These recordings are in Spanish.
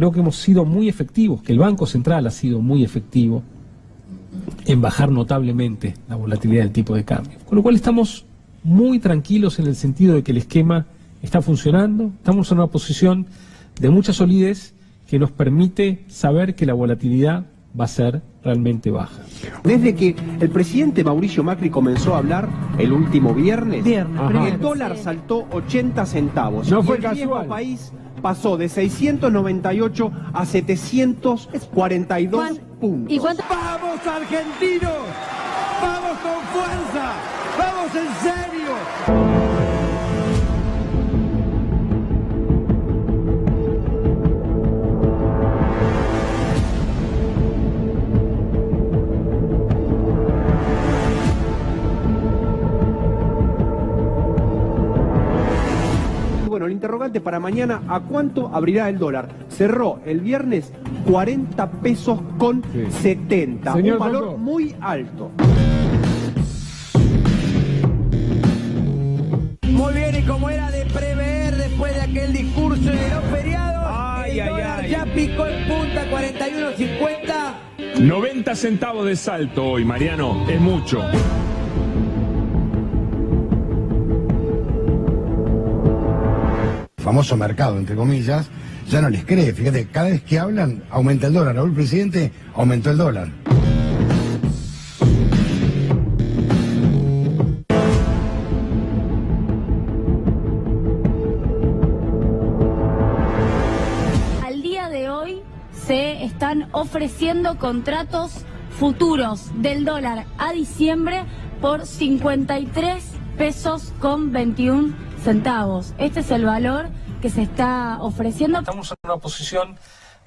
creo que hemos sido muy efectivos, que el Banco Central ha sido muy efectivo en bajar notablemente la volatilidad del tipo de cambio. Con lo cual estamos muy tranquilos en el sentido de que el esquema está funcionando, estamos en una posición de mucha solidez que nos permite saber que la volatilidad va a ser realmente baja. Desde que el presidente Mauricio Macri comenzó a hablar el último viernes, el dólar saltó 80 centavos. No fue el casual. viejo país pasó de 698 a 742 puntos. ¿Y cuánto? ¡Vamos, argentinos! ¡Vamos con fuerza! ¡Vamos en serio! Bueno, el interrogante para mañana, ¿a cuánto abrirá el dólar? Cerró el viernes 40 pesos con 70, Señor un valor Coco. muy alto. Muy bien, y como era de prever después de aquel discurso de los feriados, el dólar ya picó en punta 41.50. 90 centavos de salto hoy, Mariano, es mucho. Famoso mercado, entre comillas, ya no les cree. Fíjate, cada vez que hablan, aumenta el dólar. Ahora el presidente aumentó el dólar. Al día de hoy se están ofreciendo contratos futuros del dólar a diciembre por 53 pesos con 21 centavos. Este es el valor que se está ofreciendo. Estamos en una posición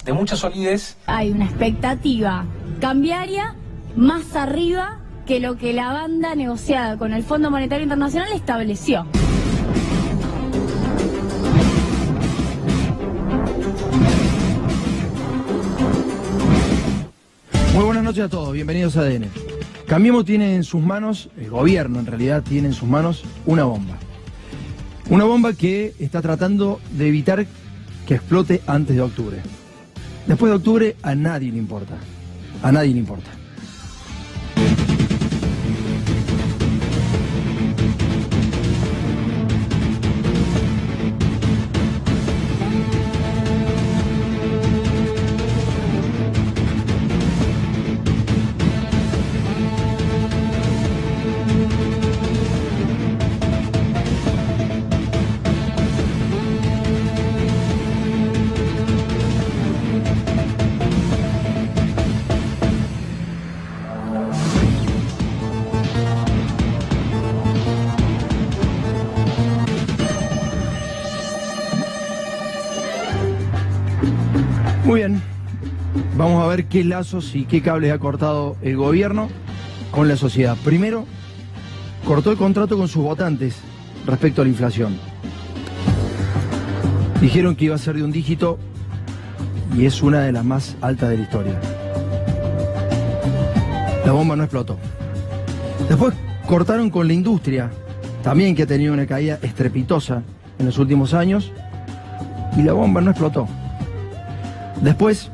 de mucha solidez. Hay una expectativa cambiaria más arriba que lo que la banda negociada con el Fondo Monetario Internacional estableció. Muy buenas noches a todos, bienvenidos a ADN. Cambiemos tiene en sus manos, el gobierno en realidad tiene en sus manos una bomba. Una bomba que está tratando de evitar que explote antes de octubre. Después de octubre a nadie le importa. A nadie le importa. Muy bien, vamos a ver qué lazos y qué cables ha cortado el gobierno con la sociedad. Primero, cortó el contrato con sus votantes respecto a la inflación. Dijeron que iba a ser de un dígito y es una de las más altas de la historia. La bomba no explotó. Después cortaron con la industria, también que ha tenido una caída estrepitosa en los últimos años, y la bomba no explotó. Después,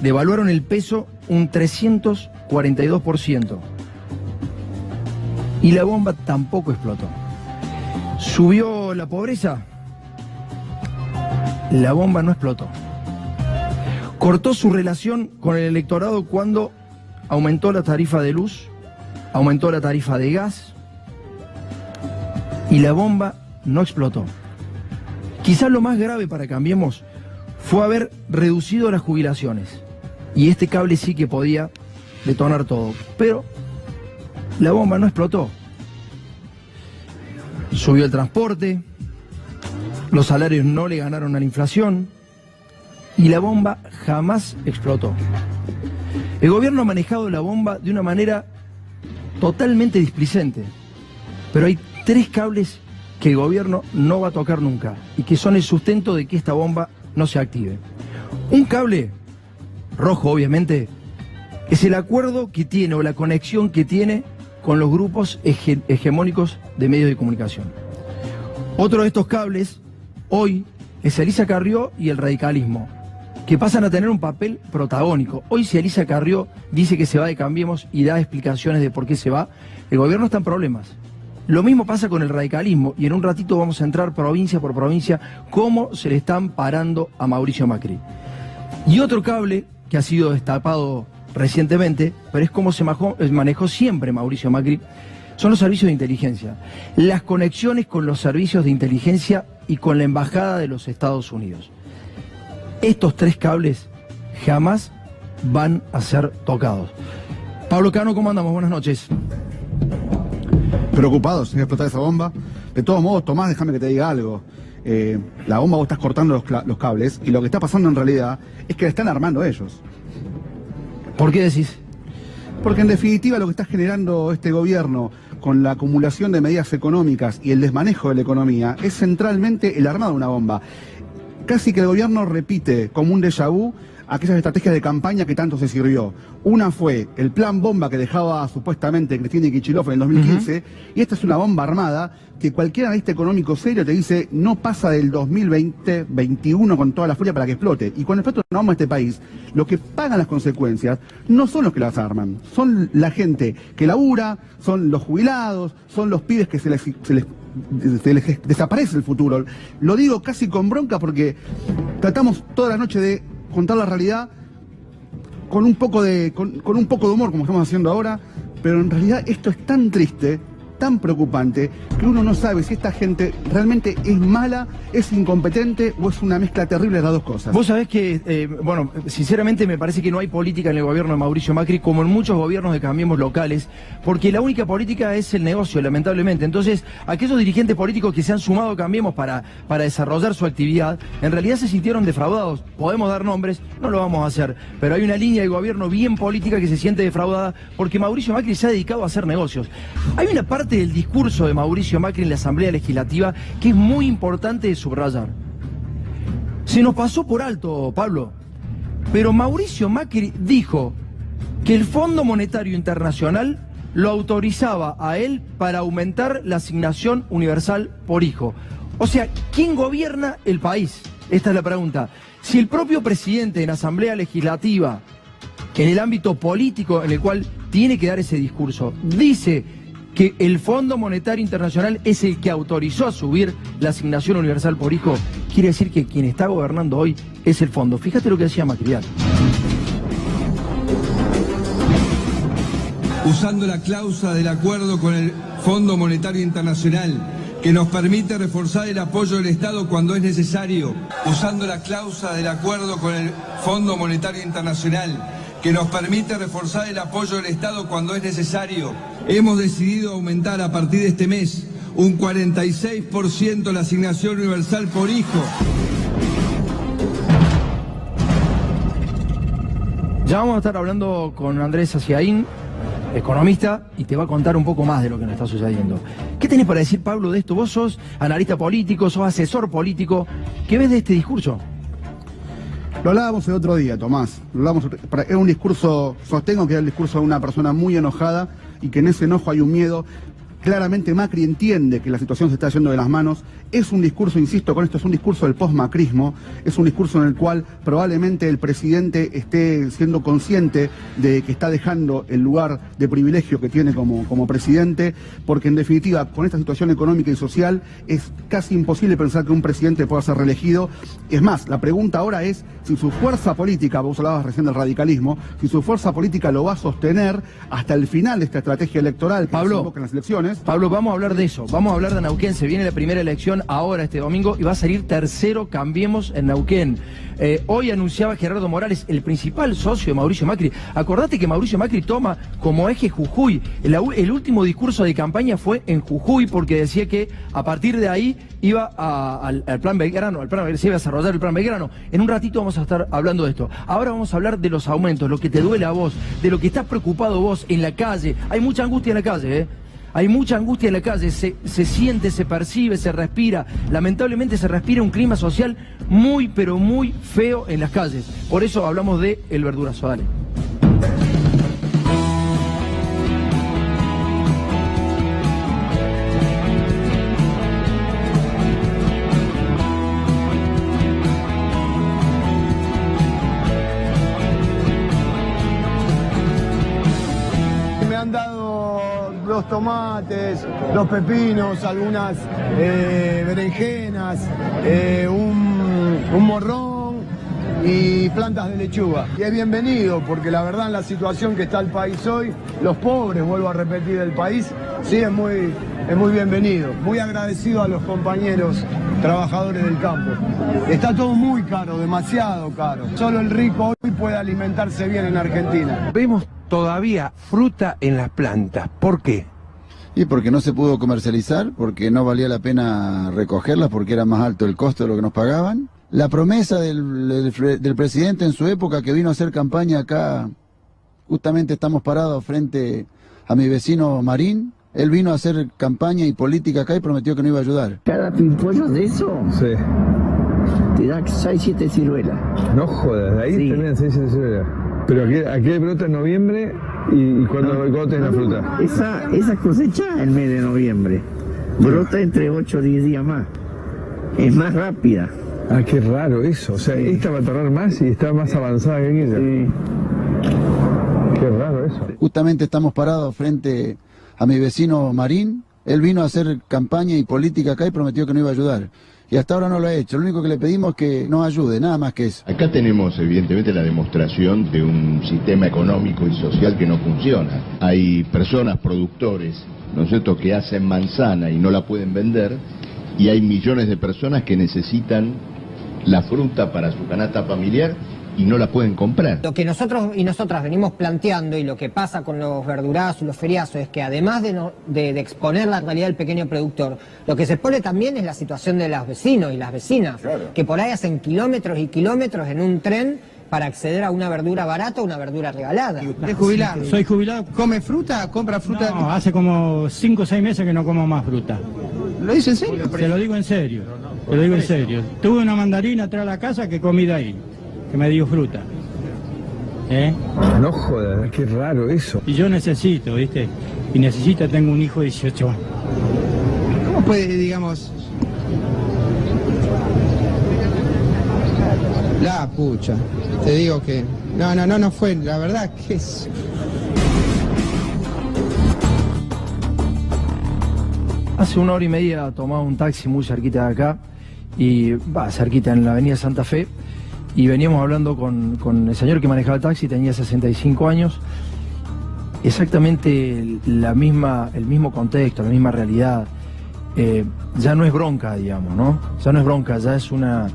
devaluaron el peso un 342%. Y la bomba tampoco explotó. ¿Subió la pobreza? La bomba no explotó. Cortó su relación con el electorado cuando aumentó la tarifa de luz, aumentó la tarifa de gas, y la bomba no explotó. Quizás lo más grave para Cambiemos fue haber reducido las jubilaciones. Y este cable sí que podía detonar todo. Pero la bomba no explotó. Subió el transporte, los salarios no le ganaron a la inflación y la bomba jamás explotó. El gobierno ha manejado la bomba de una manera totalmente displicente. Pero hay tres cables que el gobierno no va a tocar nunca y que son el sustento de que esta bomba no se active. Un cable, rojo obviamente, es el acuerdo que tiene o la conexión que tiene con los grupos hegemónicos de medios de comunicación. Otro de estos cables, hoy, es Elisa Carrió y el radicalismo. que pasan a tener un papel protagónico. Hoy si Elisa Carrió dice que se va de Cambiemos y da explicaciones de por qué se va, el gobierno está en problemas. Lo mismo pasa con el radicalismo, y en un ratito vamos a entrar provincia por provincia cómo se le están parando a Mauricio Macri. Y otro cable que ha sido destapado recientemente, pero es como se manejó siempre Mauricio Macri, son los servicios de inteligencia. Las conexiones con los servicios de inteligencia y con la embajada de los Estados Unidos. Estos tres cables jamás van a ser tocados. Pablo Cano, ¿cómo andamos? Buenas noches. Preocupados en explotar esa bomba. De todos modos, Tomás, déjame que te diga algo. La bomba vos estás cortando los cables, y lo que está pasando en realidad es que la están armando ellos. ¿Por qué decís? Porque en definitiva lo que está generando este gobierno con la acumulación de medidas económicas y el desmanejo de la economía es centralmente el armado de una bomba. Casi que el gobierno repite como un déjà vu aquellas estrategias de campaña que tanto se sirvió. Una fue el plan bomba que dejaba supuestamente Cristina Kicillof en el 2015, y esta es una bomba armada que cualquier analista económico serio te dice no pasa del 2020-21 con toda la furia para que explote. Y cuando explota una bomba en este país, los que pagan las consecuencias no son los que las arman, son la gente que labura, son los jubilados, son los pibes que se les desaparece el futuro. Lo digo casi con bronca porque tratamos toda la noche de contar la realidad con un poco de humor, como estamos haciendo ahora, pero en realidad esto es tan triste, tan preocupante, que uno no sabe si esta gente realmente es mala, es incompetente o es una mezcla terrible de las dos cosas. Vos sabés que, bueno, sinceramente me parece que no hay política en el gobierno de Mauricio Macri, como en muchos gobiernos de Cambiemos locales, porque la única política es el negocio, lamentablemente. Entonces, aquellos dirigentes políticos que se han sumado a Cambiemos para desarrollar su actividad, en realidad se sintieron defraudados. Podemos dar nombres, no lo vamos a hacer, pero hay una línea de gobierno bien política que se siente defraudada porque Mauricio Macri se ha dedicado a hacer negocios. Hay una parte del discurso de Mauricio Macri en la Asamblea Legislativa que es muy importante de subrayar. Se nos pasó por alto, Pablo, pero Mauricio Macri dijo que el Fondo Monetario Internacional lo autorizaba a él para aumentar la asignación universal por hijo. O sea, ¿quién gobierna el país? Esta es la pregunta. Si el propio presidente en Asamblea Legislativa, en el ámbito político en el cual tiene que dar ese discurso, dice que el Fondo Monetario Internacional es el que autorizó a subir la asignación universal por hijo, quiere decir que quien está gobernando hoy es el fondo. Fíjate lo que decía Macri. Usando la cláusula del acuerdo con el Fondo Monetario Internacional, que nos permite reforzar el apoyo del Estado cuando es necesario. Usando la cláusula del acuerdo con el Fondo Monetario Internacional, que nos permite reforzar el apoyo del Estado cuando es necesario. Hemos decidido aumentar a partir de este mes un 46% la asignación universal por hijo. Ya vamos a estar hablando con Andrés Aciaín, economista, y te va a contar un poco más de lo que nos está sucediendo. ¿Qué tenés para decir, Pablo, de esto? Vos sos analista político, sos asesor político. ¿Qué ves de este discurso? Lo hablábamos el otro día, Tomás. Es un discurso, sostengo que es el discurso de una persona muy enojada y que en ese enojo hay un miedo. Claramente Macri entiende que la situación se está yendo de las manos. Es un discurso, insisto con esto, es un discurso del posmacrismo, es un discurso en el cual probablemente el presidente esté siendo consciente de que está dejando el lugar de privilegio que tiene como presidente, porque en definitiva con esta situación económica y social es casi imposible pensar que un presidente pueda ser reelegido. Es más, la pregunta ahora es si su fuerza política, vos hablabas recién del radicalismo, si su fuerza política lo va a sostener hasta el final de esta estrategia electoral que Pablo, se invoca en las elecciones. Pablo, vamos a hablar de eso, vamos a hablar de Neuquén. Se viene la primera elección ahora este domingo y va a salir tercero Cambiemos en Neuquén. Hoy anunciaba Gerardo Morales, el principal socio de Mauricio Macri. Acordate que Mauricio Macri toma como eje Jujuy. El último discurso de campaña fue en Jujuy porque decía que a partir de ahí iba al plan Belgrano, se iba a desarrollar el plan Belgrano. En un ratito vamos a estar hablando de esto. Ahora vamos a hablar de los aumentos, lo que te duele a vos, de lo que estás preocupado vos en la calle. Hay mucha angustia en la calle, Hay mucha angustia en la calle, se siente, se percibe, se respira. Lamentablemente se respira un clima social muy, pero muy feo en las calles. Por eso hablamos de El Verdurazo. Dale. los tomates, los pepinos, algunas berenjenas, un morrón y plantas de lechuga. Y es bienvenido, porque la verdad en la situación que está el país hoy, los pobres, vuelvo a repetir, del país, sí es muy bienvenido. Muy agradecido a los compañeros trabajadores del campo. Está todo muy caro, demasiado caro. Solo el rico hoy puede alimentarse bien en Argentina. Vemos todavía fruta en las plantas. ¿Por qué? Y porque no se pudo comercializar, porque no valía la pena recogerlas, porque era más alto el costo de lo que nos pagaban. La promesa del presidente en su época, que vino a hacer campaña acá, justamente estamos parados frente a mi vecino Marín. Él vino a hacer campaña y política acá y prometió que no iba a ayudar. ¿Cada pimpollo de eso? Sí. Te da 6-7 ciruelas. No jodas, ahí sí. Terminan 6-7 ciruelas. Pero aquí hay brota en noviembre y cuando tenés la fruta. Esa cosecha en mes de noviembre. Brota entre 8 o 10 días más. Es más rápida. Ah, qué raro eso. O sea, sí. Esta va a tardar más y está más avanzada que aquella. Sí. Qué raro eso. Justamente estamos parados frente a mi vecino Marín. Él vino a hacer campaña y política acá y prometió que no iba a ayudar. Y hasta ahora no lo ha hecho. Lo único que le pedimos es que nos ayude, nada más que eso. Acá tenemos evidentemente la demostración de un sistema económico y social que no funciona. Hay personas, productores, ¿no es cierto?, que hacen manzana y no la pueden vender, y hay millones de personas que necesitan la fruta para su canasta familiar y no la pueden comprar. Lo que nosotros y nosotras venimos planteando, y lo que pasa con los verdurazos y los feriazos, es que además de exponer la realidad del pequeño productor, lo que se expone también es la situación de los vecinos y las vecinas, claro, que por ahí hacen kilómetros y kilómetros en un tren para acceder a una verdura barata o una verdura regalada. ¿Es jubilado? Soy jubilado. ¿Come fruta? ¿Compra fruta? No, hace como 5 o 6 meses que no como más fruta. ¿Lo dice en serio? Te lo digo en serio. Te lo digo en serio. Tuve una mandarina atrás de la casa que comí de ahí, que me dio fruta. No jodas, qué raro eso. Y yo necesito, ¿viste? Y tengo un hijo de 18 años. ¿Cómo puede, digamos... La pucha, te digo que... No fue, la verdad que es... Hace 1 hora y media tomaba un taxi muy cerquita de acá, cerquita en la avenida Santa Fe, y veníamos hablando con el señor que manejaba el taxi, tenía 65 años, exactamente el mismo contexto, la misma realidad. Ya no es bronca, digamos, ¿no? Ya no es bronca, ya es una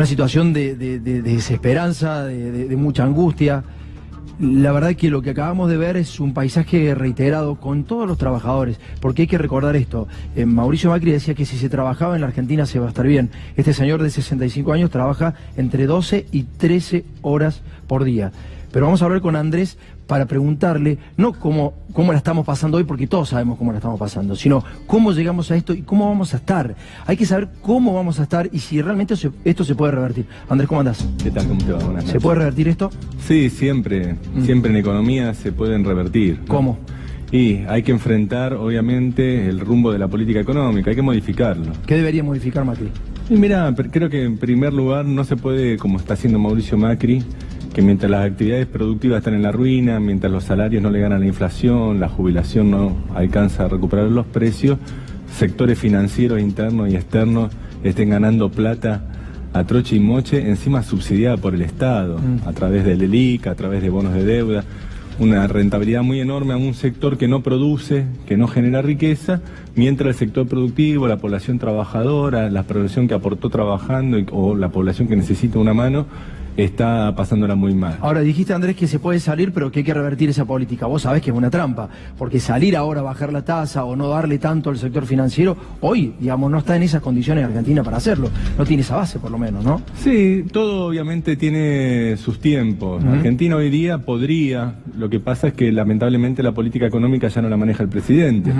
situación de desesperanza, de mucha angustia. La verdad que lo que acabamos de ver es un paisaje reiterado con todos los trabajadores, porque hay que recordar esto. Mauricio Macri decía que si se trabajaba en la Argentina se va a estar bien. Este señor de 65 años trabaja entre 12 y 13 horas por día. Pero vamos a hablar con Andrés para preguntarle, no cómo la estamos pasando hoy, porque todos sabemos cómo la estamos pasando, sino cómo llegamos a esto y cómo vamos a estar. Hay que saber cómo vamos a estar y si realmente esto se puede revertir. Andrés, ¿cómo andás? ¿Qué tal? ¿Cómo te va? Buenas noches. ¿Se puede revertir esto? Sí, siempre en economía se pueden revertir, ¿no? ¿Cómo? Y hay que enfrentar, obviamente, el rumbo de la política económica, hay que modificarlo. ¿Qué debería modificar Macri? Y mira, creo que en primer lugar no se puede, como está haciendo Mauricio Macri, que mientras las actividades productivas están en la ruina, mientras los salarios no le ganan la inflación, la jubilación no alcanza a recuperar los precios, sectores financieros internos y externos estén ganando plata a troche y moche, encima subsidiada por el Estado, a través del ELIC, a través de bonos de deuda, una rentabilidad muy enorme a un sector que no produce, que no genera riqueza, mientras el sector productivo, la población trabajadora, la población que aportó trabajando o la población que necesita una mano, está pasándola muy mal. Ahora, dijiste, Andrés, que se puede salir, pero que hay que revertir esa política. Vos sabés que es una trampa, porque salir ahora a bajar la tasa o no darle tanto al sector financiero, hoy, digamos, no está en esas condiciones Argentina para hacerlo. No tiene esa base, por lo menos, ¿no? Sí, todo obviamente tiene sus tiempos. Argentina hoy día podría, lo que pasa es que lamentablemente la política económica ya no la maneja el presidente.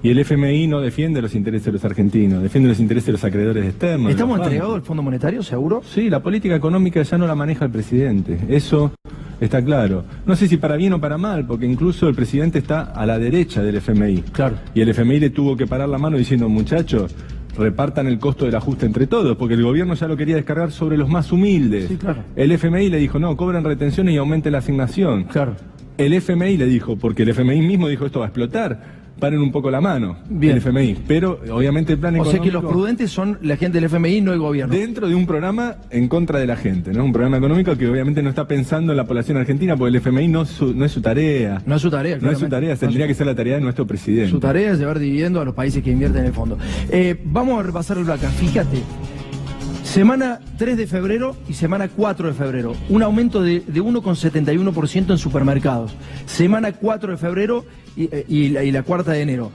Y el FMI no defiende los intereses de los argentinos, defiende los intereses de los acreedores externos. ¿Estamos entregados al Fondo Monetario, seguro? Sí, la política económica ya no la maneja el presidente, eso está claro. No sé si para bien o para mal, porque incluso el presidente está a la derecha del FMI. Claro. Y el FMI le tuvo que parar la mano diciendo, muchachos, repartan el costo del ajuste entre todos, porque el gobierno ya lo quería descargar sobre los más humildes. Sí, claro. El FMI le dijo, no, cobran retenciones y aumente la asignación. Claro. El FMI le dijo, porque el FMI mismo dijo, esto va a explotar. paren un poco la mano, Bien. el FMI. Pero obviamente el plan O económico... sea que los prudentes son la gente del FMI, no el gobierno. Dentro de un programa en contra de la gente, ¿no? Un programa económico que obviamente no está pensando en la población argentina, porque el FMI no es su tarea. No es su tarea, No es su claramente. tarea, tendría que ser la tarea de nuestro presidente. Su tarea es llevar dividendo a los países que invierten en el fondo. Vamos a repasar el placa. Fíjate, semana 3 de febrero y semana 4 de febrero, un aumento de 1,71% en supermercados. Semana 4 de febrero y la cuarta de enero,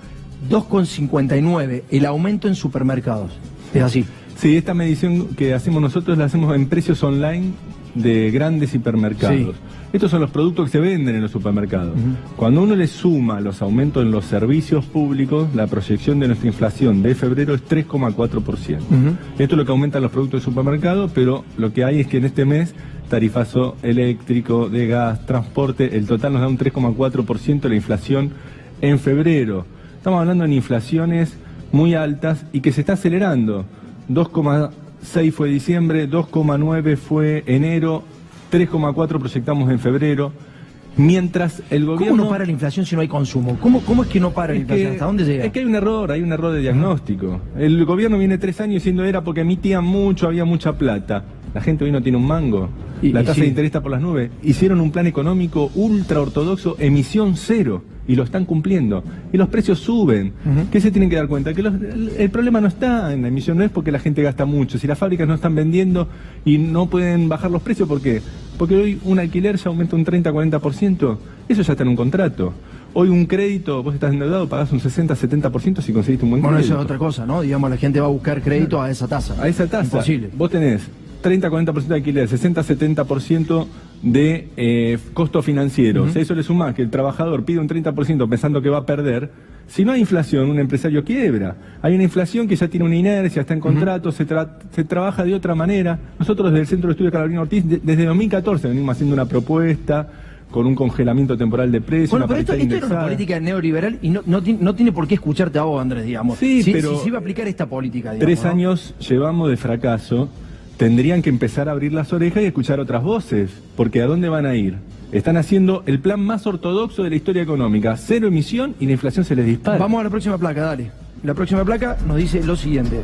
2,59% el aumento en supermercados. Es así. Sí, esta medición que hacemos nosotros la hacemos en precios online de grandes hipermercados. Sí. Estos son los productos que se venden en los supermercados. Cuando uno le suma los aumentos en los servicios públicos, la proyección de nuestra inflación de febrero es 3,4%. Esto es lo que aumentan los productos de supermercado, pero lo que hay es que en este mes, tarifazo eléctrico, de gas, transporte, el total nos da un 3,4% de la inflación en febrero. Estamos hablando de inflaciones muy altas y que se está acelerando. 2,6 fue diciembre, 2,9 fue enero, 3,4 proyectamos en febrero, mientras el gobierno... ¿Cómo no para la inflación si no hay consumo? ¿Cómo es que no para la inflación? ¿Hasta dónde llega? Es que hay un error de diagnóstico. El gobierno viene 3 años diciendo era porque emitían mucho, había mucha plata. La gente hoy no tiene un mango. La tasa de interés está por las nubes. Hicieron un plan económico ultra ortodoxo, emisión cero, y lo están cumpliendo. Y los precios suben. ¿Qué se tienen que dar cuenta? Que el problema no está en la emisión, no es porque la gente gasta mucho. Si las fábricas no están vendiendo y no pueden bajar los precios, ¿por qué? Porque hoy un alquiler ya aumenta un 30-40%. Eso ya está en un contrato. Hoy un crédito, vos estás endeudado, pagás un 60-70% si conseguiste un buen crédito. Bueno, eso es otra cosa, ¿no? Digamos, la gente va a buscar crédito a esa tasa. A esa tasa. Imposible. Vos tenés 30-40% de alquiler, 60-70% de costo financiero. Si a eso le sumás que el trabajador pide un 30% pensando que va a perder, si no hay inflación, un empresario quiebra. Hay una inflación que ya tiene una inercia, está en contrato, se trabaja de otra manera. Nosotros desde el Centro de Estudios Carolina Ortiz, desde 2014 venimos haciendo una propuesta con un congelamiento temporal de precios. Bueno, pero esto era una política neoliberal y no tiene por qué escucharte a vos, Andrés, digamos. Sí, pero si iba a aplicar esta política, digamos. 3 años llevamos de fracaso. Tendrían que empezar a abrir las orejas y escuchar otras voces, porque ¿a dónde van a ir? Están haciendo el plan más ortodoxo de la historia económica, 0 emisión y la inflación se les dispara. Vamos a la próxima placa, dale. La próxima placa nos dice lo siguiente.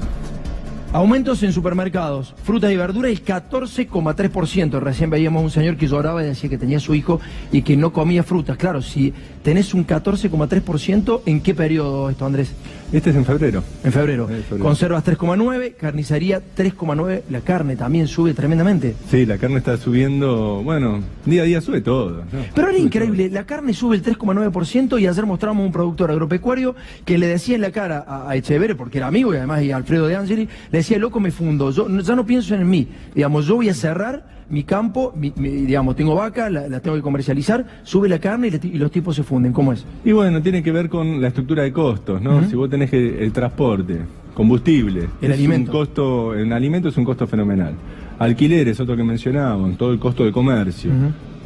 Aumentos en supermercados, frutas y verduras, el 14,3%. Recién veíamos un señor que lloraba y decía que tenía su hijo y que no comía frutas. Claro, si tenés un 14,3%, ¿en qué periodo esto, Andrés? Este es en febrero. En febrero. Conservas 3,9, carnicería 3,9, la carne también sube tremendamente. Sí, la carne está subiendo, bueno, día a día sube todo, ¿no? Pero era increíble, la carne sube el 3,9% y ayer mostramos un productor agropecuario que le decía en la cara a Echeverre, porque era amigo y además y a Alfredo de Angeli, le decía, loco, me fundo, yo ya no pienso en mí, digamos, yo voy a cerrar mi campo, digamos, tengo vaca, la tengo que comercializar, sube la carne y los tipos se funden. ¿Cómo es? Y bueno, tiene que ver con la estructura de costos, ¿no? Si vos tenés el transporte, combustible, el alimento. El alimento es un costo fenomenal. Alquiler es otro que mencionábamos, todo el costo de comercio.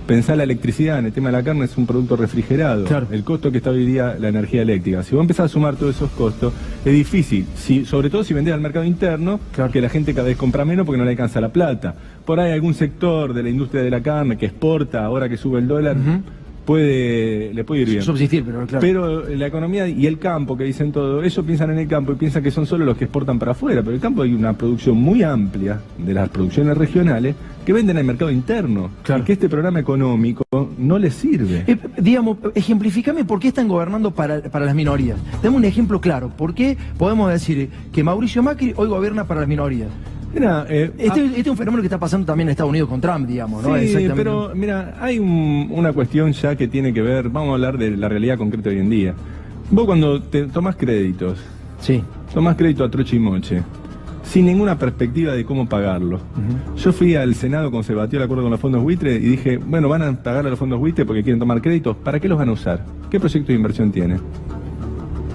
Pensá la electricidad, en el tema de la carne es un producto refrigerado. Claro. El costo que está hoy día la energía eléctrica. Si vos empezás a sumar todos esos costos, es difícil. Sobre todo si vendés al mercado interno, que la gente cada vez compra menos porque no le alcanza la plata. Por ahí algún sector de la industria de la carne que exporta, ahora que sube el dólar, le puede ir bien. Subsistir, pero claro. Pero la economía y el campo, que dicen todo, ellos piensan en el campo y piensan que son solo los que exportan para afuera, pero el campo hay una producción muy amplia de las producciones regionales que venden al mercado interno, y que este programa económico no les sirve. Digamos, ejemplificame por qué están gobernando para las minorías. Dame un ejemplo claro, ¿por qué podemos decir que Mauricio Macri hoy gobierna para las minorías? Mira, este es un fenómeno que está pasando también en Estados Unidos con Trump, digamos, ¿no? Sí, pero mira, hay una cuestión ya que tiene que ver, vamos a hablar de la realidad concreta hoy en día. Vos cuando te tomás créditos, tomás crédito a troche y moche, sin ninguna perspectiva de cómo pagarlo. Yo fui al Senado cuando se batió el acuerdo con los fondos buitre y dije, bueno, van a pagar a los fondos buitre porque quieren tomar créditos, ¿para qué los van a usar? ¿Qué proyecto de inversión tiene?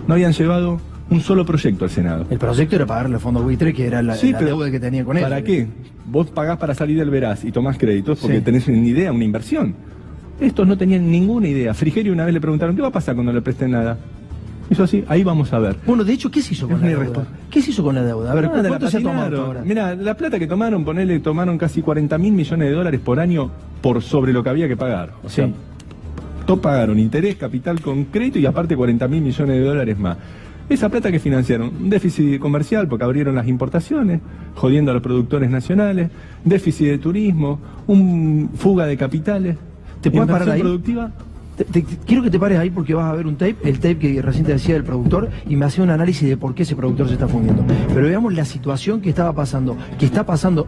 No habían llevado un solo proyecto al Senado. El proyecto era pagarle al fondo buitre, que era la deuda que tenía con él. ¿Para qué? Vos pagás para salir del veraz y tomás créditos porque tenés una idea, una inversión. Estos no tenían ninguna idea. Frigerio una vez le preguntaron, ¿qué va a pasar cuando no le presten nada? Eso así, ahí vamos a ver. Bueno, de hecho, ¿qué se hizo con la deuda? ¿Qué se hizo con la deuda? A ver, ¿cuánto se ha tomado ahora? Mira, la plata que tomaron, tomaron casi 40.000 millones de dólares por año por sobre lo que había que pagar. O sea, pagaron interés, capital con crédito y aparte 40.000 millones de dólares más. Esa plata que financiaron, un déficit comercial porque abrieron las importaciones, jodiendo a los productores nacionales, déficit de turismo, fuga de capitales. ¿Te puedes parar ahí? Productiva. Quiero que te pares ahí porque vas a ver un tape, el tape que recién te decía del productor, y me hace un análisis de por qué ese productor se está fundiendo. Pero veamos la situación que está pasando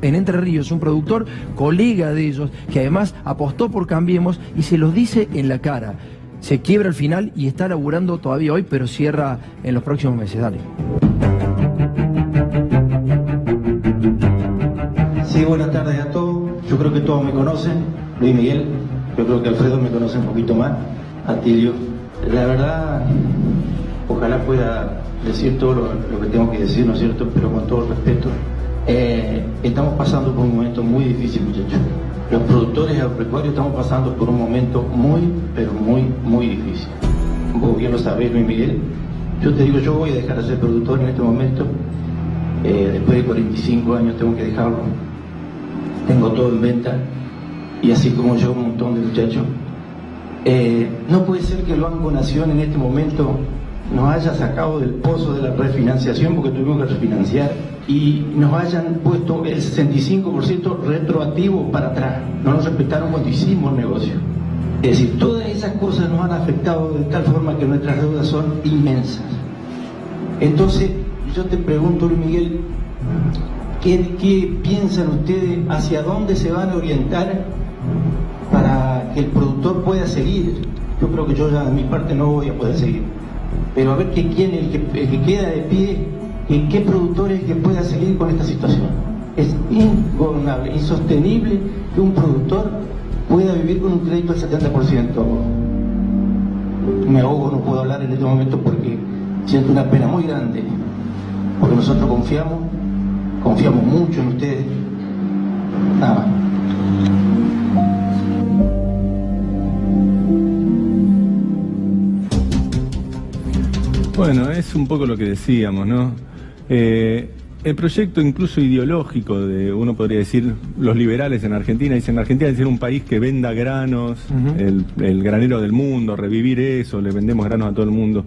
en Entre Ríos, un productor, colega de ellos, que además apostó por Cambiemos y se los dice en la cara. Se quiebra al final y está laburando todavía hoy, pero cierra en los próximos meses. Dale. Sí, buenas tardes a todos. Yo creo que todos me conocen. Luis Miguel. Yo creo que Alfredo me conoce un poquito más, Atilio. La verdad, ojalá pueda decir todo lo que tengo que decir, ¿no es cierto? Pero con todo el respeto. Estamos pasando por un momento muy difícil, muchachos. Los productores agropecuarios estamos pasando por un momento muy, pero muy difícil. Vos bien lo sabés, Luis Miguel. Yo te digo, yo voy a dejar de ser productor en este momento. Después de 45 años tengo que dejarlo. Tengo todo en venta. Y así como yo, un montón de muchachos. No puede ser que el Banco Nación en este momento nos haya sacado del pozo de la refinanciación, porque tuvimos que refinanciar, y nos hayan puesto el 65% retroactivo para atrás. No nos respetaron cuando hicimos el negocio. Es decir, todas esas cosas nos han afectado de tal forma que nuestras deudas son inmensas. Entonces, yo te pregunto, Luis Miguel, ¿qué piensan ustedes? ¿Hacia dónde se van a orientar para que el productor pueda seguir? Yo creo que yo ya de mi parte no voy a poder seguir. Pero a ver quién es el que queda de pie, y qué productor es el que pueda seguir con esta situación. Es ingobernable, insostenible que un productor pueda vivir con un crédito del 70%. Me ahogo, no puedo hablar en este momento porque siento una pena muy grande, porque nosotros confiamos mucho en ustedes. Nada más. Bueno, es un poco lo que decíamos, ¿no? El proyecto incluso ideológico de, uno podría decir, los liberales en Argentina, dicen Argentina es ser un país que venda granos, el granero del mundo, revivir eso, le vendemos granos a todo el mundo.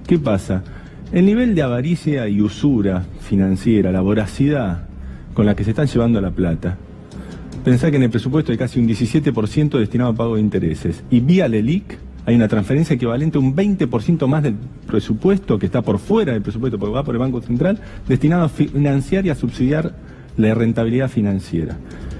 ¿Qué pasa? El nivel de avaricia y usura financiera, la voracidad con la que se están llevando la plata. Pensá que en el presupuesto hay casi un 17% destinado a pago de intereses, y vía LELIC hay una transferencia equivalente a un 20% más del presupuesto que está por fuera del presupuesto, porque va por el Banco Central, destinado a financiar y a subsidiar la rentabilidad financiera.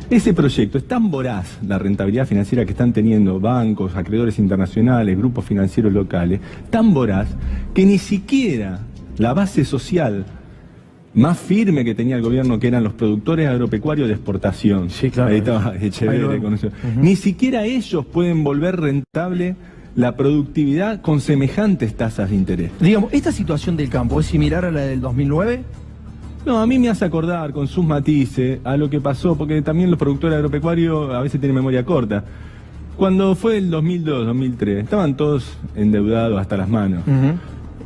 Ese proyecto es tan voraz, la rentabilidad financiera que están teniendo bancos, acreedores internacionales, grupos financieros locales, tan voraz que ni siquiera la base social más firme que tenía el gobierno, que eran los productores agropecuarios de exportación, sí, claro, ahí estaba Echeverri con eso, ni siquiera ellos pueden volver rentable la productividad con semejantes tasas de interés. Digamos, ¿esta situación del campo es similar a la del 2009? No, a mí me hace acordar, con sus matices, a lo que pasó, porque también los productores agropecuarios a veces tienen memoria corta. Cuando fue el 2002, 2003, estaban todos endeudados hasta las manos.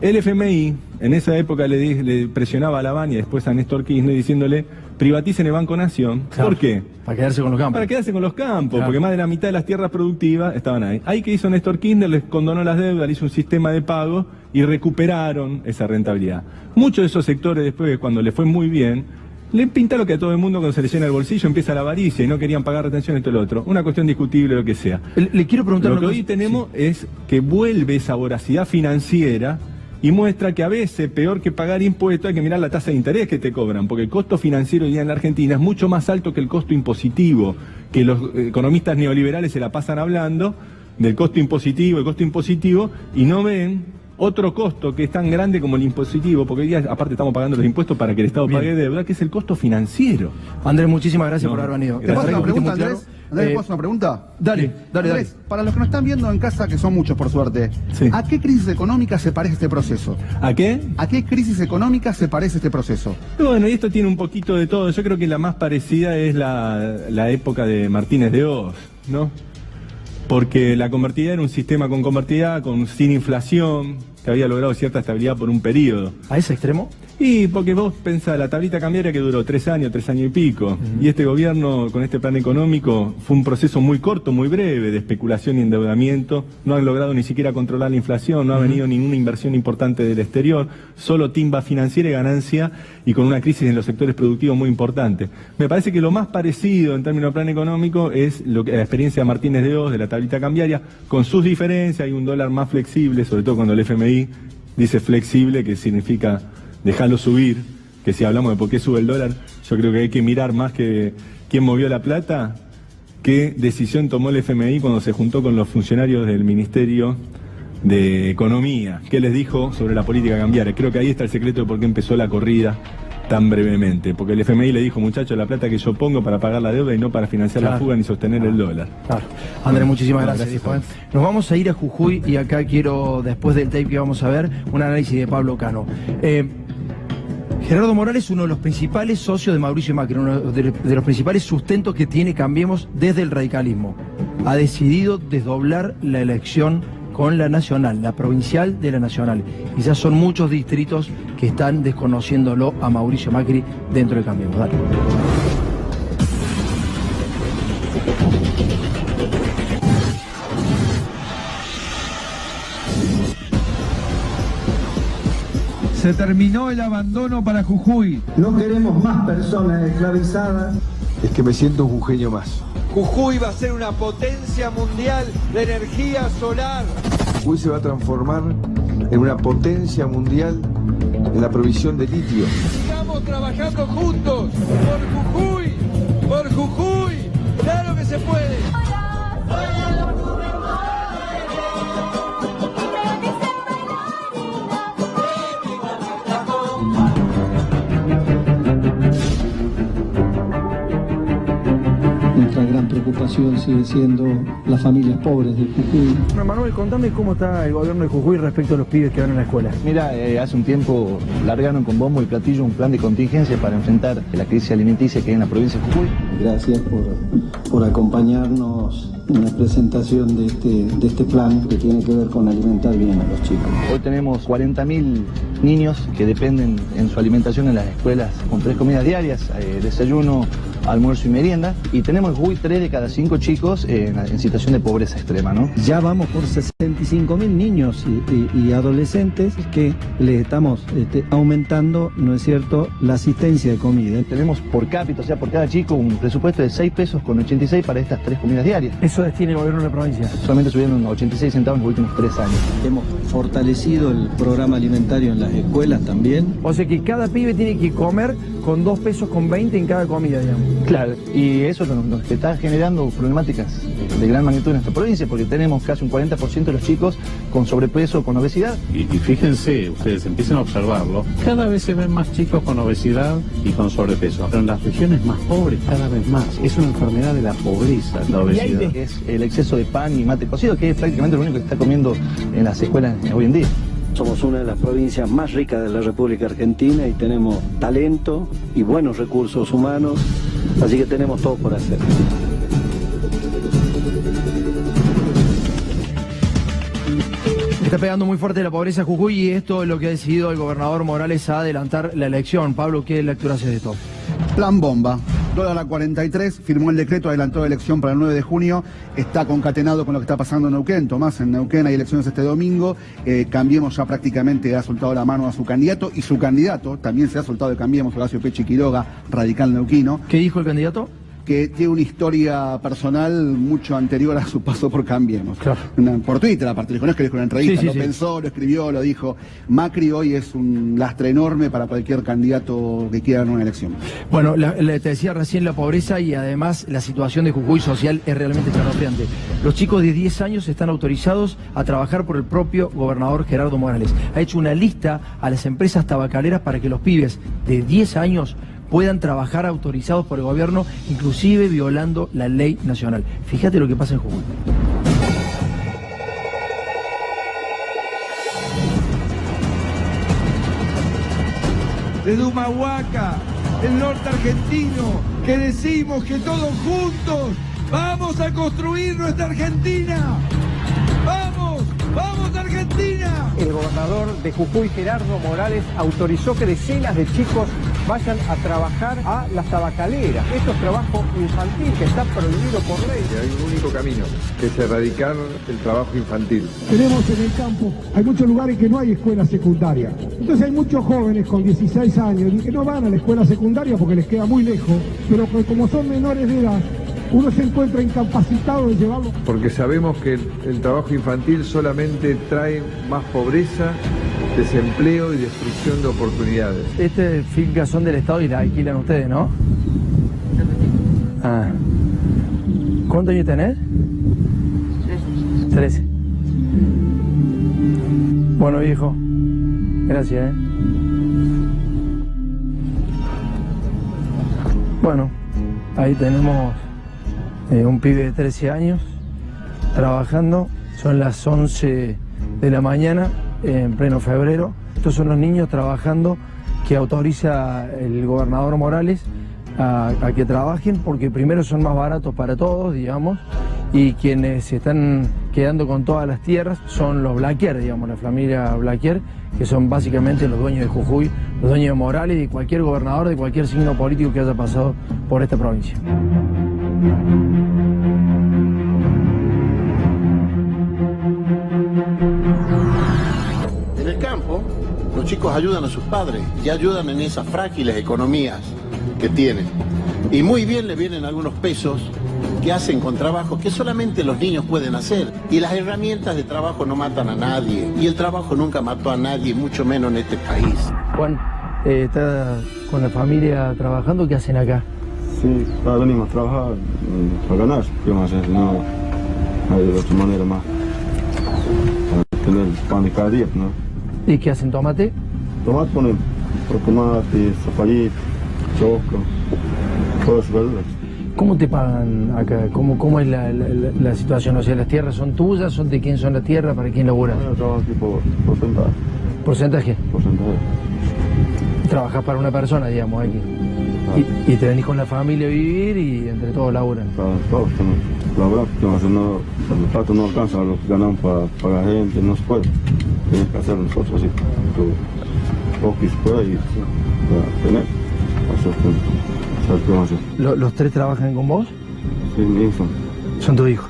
El FMI, en esa época le presionaba a Laván y después a Néstor Kirchner diciéndole, privaticen el Banco Nación. Claro. ¿Por qué? Para quedarse con los campos. Para quedarse con los campos, claro, porque más de la mitad de las tierras productivas estaban ahí. Ahí que hizo Néstor Kirchner, les condonó las deudas, le hizo un sistema de pago y recuperaron esa rentabilidad. Muchos de esos sectores después, cuando les fue muy bien, le pintaron que a todo el mundo cuando se le llena el bolsillo empieza la avaricia y no querían pagar retención y todo lo otro. Una cuestión discutible, lo que sea. Le quiero preguntar lo que hoy tenemos es que vuelve esa voracidad financiera y muestra que a veces, peor que pagar impuestos, hay que mirar la tasa de interés que te cobran, porque el costo financiero hoy día en la Argentina es mucho más alto que el costo impositivo, que los economistas neoliberales se la pasan hablando del costo impositivo, y no ven otro costo que es tan grande como el impositivo, porque hoy día aparte estamos pagando los impuestos para que el Estado pague deuda, que es el costo financiero. Andrés, muchísimas gracias por haber venido. ¿Te puedo hacer una pregunta, Andrés? ¿Andrés, ¿puedo hacer una pregunta? Dale. Andrés, para los que nos están viendo en casa, que son muchos por suerte, sí, ¿a qué crisis económica se parece este proceso? ¿A qué? ¿A qué crisis económica se parece este proceso? Bueno, y esto tiene un poquito de todo. Yo creo que la más parecida es la época de Martínez de Hoz, ¿no? Porque la convertida era un sistema con convertida, sin inflación, que había logrado cierta estabilidad por un periodo. ¿A ese extremo? Y porque vos pensás, la tablita cambiaria que duró 3 años y pico, y este gobierno con este plan económico fue un proceso muy corto, muy breve, de especulación y endeudamiento, no han logrado ni siquiera controlar la inflación, no ha venido ninguna inversión importante del exterior, solo timba financiera y ganancia, y con una crisis en los sectores productivos muy importante. Me parece que lo más parecido en términos de plan económico es la experiencia de Martínez de Oz, de la tablita cambiaria, con sus diferencias. Hay un dólar más flexible, sobre todo cuando el FMI dice flexible, que significa dejarlo subir, que si hablamos de por qué sube el dólar, yo creo que hay que mirar más que quién movió la plata, qué decisión tomó el FMI cuando se juntó con los funcionarios del Ministerio de Economía, qué les dijo sobre la política cambiaria. Creo que ahí está el secreto de por qué empezó la corrida tan brevemente, porque el FMI le dijo, muchachos, la plata que yo pongo para pagar la deuda y no para financiar la fuga ni sostener el dólar. Claro. Andrés, muchísimas gracias. Nos vamos a ir a Jujuy y acá quiero, después del tape que vamos a ver, un análisis de Pablo Cano. Gerardo Morales es uno de los principales socios de Mauricio Macri, uno de los principales sustentos que tiene Cambiemos desde el radicalismo. Ha decidido desdoblar la elección con la nacional, la provincial de la nacional. Quizás son muchos distritos que están desconociéndolo a Mauricio Macri dentro de Cambiemos. Dale. Se terminó el abandono para Jujuy. No queremos más personas esclavizadas. Es que me siento un jujeño más. Jujuy va a ser una potencia mundial de energía solar. Jujuy se va a transformar en una potencia mundial en la provisión de litio. Estamos trabajando juntos por Jujuy, por Jujuy. Claro que se puede. Nuestra gran preocupación sigue siendo las familias pobres de Jujuy. Manuel, contame cómo está el gobierno de Jujuy respecto a los pibes que van a la escuela. Mira, hace un tiempo largaron con bombo y platillo un plan de contingencia para enfrentar la crisis alimenticia que hay en la provincia de Jujuy. Gracias por acompañarnos en la presentación de este plan que tiene que ver con alimentar bien a los chicos. Hoy tenemos 40.000 niños que dependen en su alimentación en las escuelas con 3 comidas diarias, desayuno, almuerzo y merienda, y tenemos en Jujuy 3 de cada 5 chicos en situación de pobreza extrema, ¿no? Ya vamos por 65.000 niños y adolescentes que les estamos aumentando, ¿no es cierto?, la asistencia de comida. Tenemos por cápita, o sea, por cada chico, un presupuesto de 6 pesos con 86 para estas 3 comidas diarias. Eso destina el gobierno de la provincia. Solamente subieron 86 centavos en los últimos 3 años. Hemos fortalecido el programa alimentario en las escuelas también. O sea que cada pibe tiene que comer con 2 pesos con 20 en cada comida, digamos. Claro, y eso nos está generando problemáticas de gran magnitud en nuestra provincia, porque tenemos casi un 40% de los chicos con sobrepeso, con obesidad. Y fíjense, ustedes empiezan a observarlo, cada vez se ven más chicos con obesidad y con sobrepeso, pero en las regiones más pobres cada vez más. Es una enfermedad de la pobreza, la obesidad. Y es el exceso de pan y mate cocido, que es prácticamente lo único que se está comiendo en las escuelas hoy en día. Somos una de las provincias más ricas de la República Argentina y tenemos talento y buenos recursos humanos, así que tenemos todo por hacer. Está pegando muy fuerte la pobreza en Jujuy y esto es lo que ha decidido el gobernador Morales a adelantar la elección. Pablo, ¿qué lectura haces de esto? Plan bomba. Dólar a 43, firmó el decreto, adelantó la elección para el 9 de junio, está concatenado con lo que está pasando en Neuquén. Tomás, en Neuquén hay elecciones este domingo, Cambiemos ya prácticamente ha soltado la mano a su candidato y su candidato también se ha soltado de Cambiemos, Horacio Pechi Quiroga, radical neuquino. ¿Qué dijo el candidato? Que tiene una historia personal mucho anterior a su paso por Cambiemos. Claro. Por Twitter, aparte, dijo, no es que le dijo una entrevista, Sí, lo sí. pensó, lo escribió, lo dijo. Macri hoy es un lastre enorme para cualquier candidato que quiera ganar una elección. Bueno, te decía recién la pobreza y además la situación de Jujuy social es realmente escalofriante. Los chicos de 10 años están autorizados a trabajar por el propio gobernador Gerardo Morales. Ha hecho una lista a las empresas tabacaleras para que los pibes de 10 años puedan trabajar autorizados por el gobierno, inclusive violando la ley nacional. Fíjate lo que pasa en Jujuy. Desde Humahuaca, el norte argentino, que decimos que todos juntos vamos a construir nuestra Argentina. ¡Vamos! ¡Vamos Argentina! Argentina. El gobernador de Jujuy, Gerardo Morales, autorizó que decenas de chicos vayan a trabajar a las tabacaleras. Esto es trabajo infantil que está prohibido por ley. Hay un único camino, que es erradicar el trabajo infantil. Tenemos en el campo, hay muchos lugares que no hay escuela secundaria. Entonces hay muchos jóvenes con 16 años que no van a la escuela secundaria porque les queda muy lejos, pero como son menores de edad, uno se encuentra incapacitado de llevarlo. Porque sabemos que el trabajo infantil solamente trae más pobreza, desempleo y destrucción de oportunidades. Estas fincas son del Estado y las alquilan ustedes, ¿no? Ah. ¿Cuántos años tenés? 13. Bueno, viejo. Gracias, Bueno, ahí tenemos un pibe de 13 años trabajando. Son las 11 de la mañana, en pleno febrero. Estos son los niños trabajando que autoriza el gobernador Morales a que trabajen, porque primero son más baratos para todos, digamos, y quienes se están quedando con todas las tierras son los Blaquier, digamos, la familia Blaquier, que son básicamente los dueños de Jujuy, los dueños de Morales y de cualquier gobernador de cualquier signo político que haya pasado por esta provincia. En el campo, los chicos ayudan a sus padres y ayudan en esas frágiles economías que tienen. Y muy bien le vienen algunos pesos que hacen con trabajo que solamente los niños pueden hacer. Y las herramientas de trabajo no matan a nadie. Y el trabajo nunca mató a nadie, mucho menos en este país. Juan, ¿está con la familia trabajando? ¿Qué hacen acá? Sí, venimos a trabajar para ganar. ¿Qué vamos a hacer? No hay de otra manera más. Para tener pan de cada día, ¿no? ¿Y qué hacen? ¿Tomate? Tomate ponen por tomate, zapallito, choclo, todas las verduras. ¿Cómo te pagan acá? ¿Cómo es la situación? O sea, ¿las tierras son tuyas? ¿Son de quién son las tierras? ¿Para quién laburas? Yo trabajo aquí por porcentaje. ¿Porcentaje? Porcentaje. Trabajas para una persona, digamos, aquí. Y te venís con la familia a vivir y entre todos laburan. Todos tenemos que laburar, porque el plato no alcanza a lo que ganamos para pagar gente, no se puede. Tienes que hacer nosotros así. Vos que se pueda y para tener. ¿Los tres trabajan con vos? Sí, mi hijo. Son tus hijos.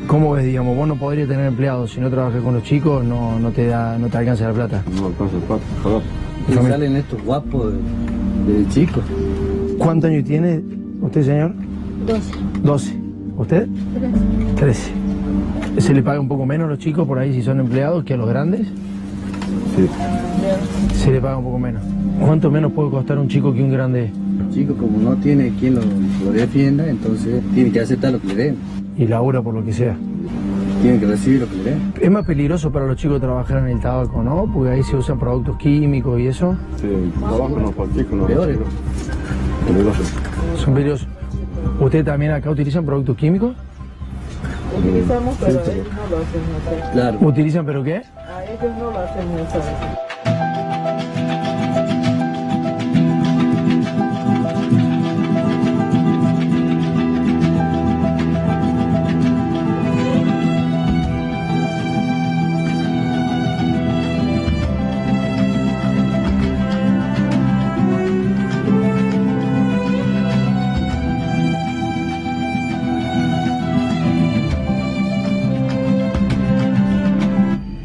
¿Cómo ves, digamos, vos no podrías tener empleados si no trabajas con los chicos, no te alcanza la plata? No alcanza el plato, pagar. Y salen estos guapos de chicos. ¿Cuántos años tiene usted, señor? 12. ¿Usted? 13. ¿Se le paga un poco menos a los chicos por ahí si son empleados que a los grandes? Sí. Se le paga un poco menos. ¿Cuánto menos puede costar un chico que un grande? El chico, como no tiene quien lo defienda, entonces tiene que aceptar lo que le den. Y labura por lo que sea. Tiene que recibir lo que le den. Es más peligroso para los chicos trabajar en el tabaco, ¿no? Porque ahí se usan productos químicos y eso. Sí, el tabaco no para el chico, no. Peores. Peligrosos. Son peligrosos. ¿Ustedes también acá utilizan productos químicos? Utilizamos, pero ellos no lo hacen notar. Claro. ¿Utilizan pero qué? A ellos no lo hacen notar.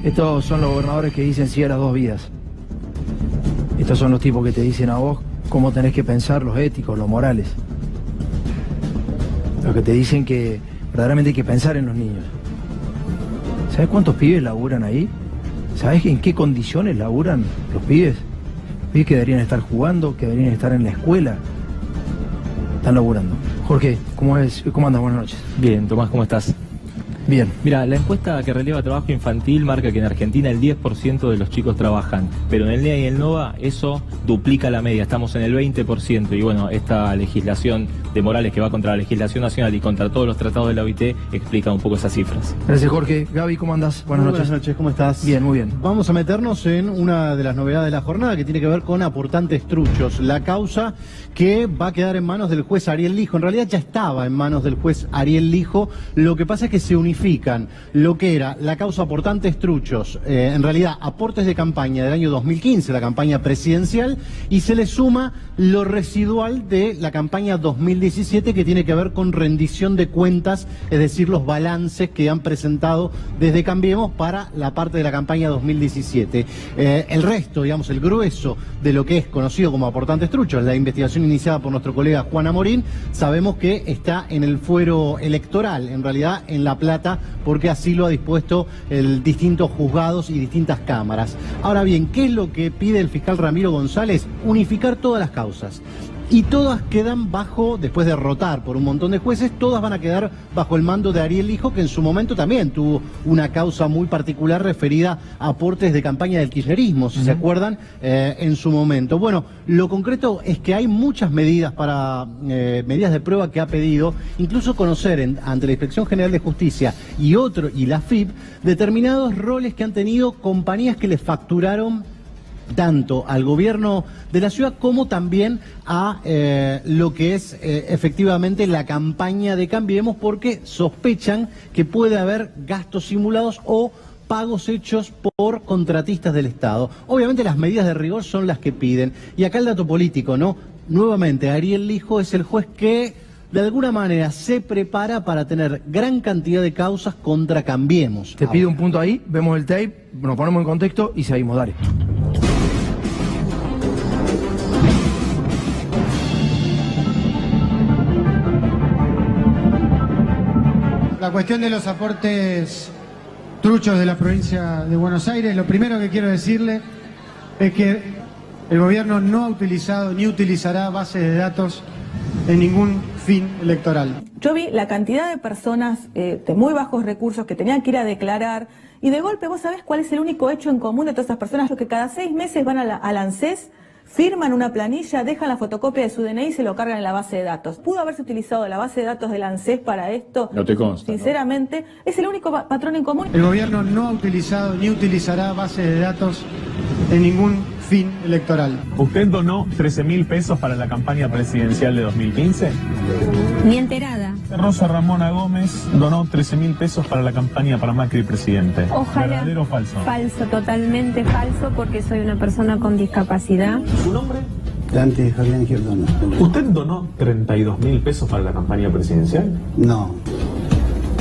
Estos son los gobernadores que dicen sí a las dos vidas. Estos son los tipos que te dicen a vos cómo tenés que pensar, los éticos, los morales. Los que te dicen que verdaderamente hay que pensar en los niños. ¿Sabés cuántos pibes laburan ahí? ¿Sabés en qué condiciones laburan los pibes? Pibes que deberían estar jugando, que deberían estar en la escuela. Están laburando. Jorge, ¿cómo andas? Buenas noches. Bien, Tomás, ¿cómo estás? Bien. Mira, la encuesta que releva trabajo infantil marca que en Argentina el 10% de los chicos trabajan, pero en el NEA y el NOVA eso duplica la media, estamos en el 20%, y bueno, esta legislación de Morales que va contra la legislación nacional y contra todos los tratados de la OIT explica un poco esas cifras. Gracias, Jorge. Gaby, ¿cómo andás? Buenas noches. Buenas noches, ¿cómo estás? Bien, muy bien. Vamos a meternos en una de las novedades de la jornada que tiene que ver con aportantes truchos, la causa que va a quedar en manos del juez Ariel Lijo. En realidad ya estaba en manos del juez Ariel Lijo, lo que pasa es que se unificó modifican lo que era la causa aportantes truchos, en realidad aportes de campaña del año 2015, la campaña presidencial, y se le suma lo residual de la campaña 2017 que tiene que ver con rendición de cuentas, es decir, los balances que han presentado desde Cambiemos para la parte de la campaña 2017. El resto, digamos, el grueso de lo que es conocido como aportantes truchos, la investigación iniciada por nuestro colega Juan Amorín, sabemos que está en el fuero electoral, en realidad en La Plata, porque así lo ha dispuesto distintos juzgados y distintas cámaras. Ahora bien, ¿qué es lo que pide el fiscal Ramiro González? Unificar todas las causas. Y todas quedan bajo, después de rotar por un montón de jueces, todas van a quedar bajo el mando de Ariel Lijo, que en su momento también tuvo una causa muy particular referida a aportes de campaña del kirchnerismo, si se acuerdan, en su momento. Bueno, lo concreto es que hay muchas medidas medidas de prueba que ha pedido, incluso conocer ante la Inspección General de Justicia y la FIP, determinados roles que han tenido compañías que les facturaron tanto al gobierno de la ciudad como también a lo que es efectivamente la campaña de Cambiemos, porque sospechan que puede haber gastos simulados o pagos hechos por contratistas del Estado. Obviamente las medidas de rigor son las que piden. Y acá el dato político, ¿no? Nuevamente, Ariel Lijo es el juez que de alguna manera se prepara para tener gran cantidad de causas contra Cambiemos. Te pido un punto ahí, vemos el tape, nos ponemos en contexto y seguimos, dale. La cuestión de los aportes truchos de la provincia de Buenos Aires, lo primero que quiero decirle es que el gobierno no ha utilizado ni utilizará bases de datos en ningún fin electoral. Yo vi la cantidad de personas de muy bajos recursos que tenían que ir a declarar y de golpe vos sabés cuál es el único hecho en común de todas esas personas, que cada 6 meses van al ANSES, firman una planilla, dejan la fotocopia de su DNI y se lo cargan en la base de datos. ¿Pudo haberse utilizado la base de datos del ANSES para esto? No te consta. Sinceramente, ¿no? Es el único patrón en común. El gobierno no ha utilizado ni utilizará bases de datos en ningún fin electoral. ¿Usted donó 13.000 pesos para la campaña presidencial de 2015? Ni enterada. Rosa Ramona Gómez donó 13.000 pesos para la campaña para Macri presidente. Ojalá. ¿Verdadero o falso? Falso, totalmente falso, porque soy una persona con discapacidad. ¿Su nombre? Dante Fabián Giordano. ¿Usted donó 32.000 pesos para la campaña presidencial? No.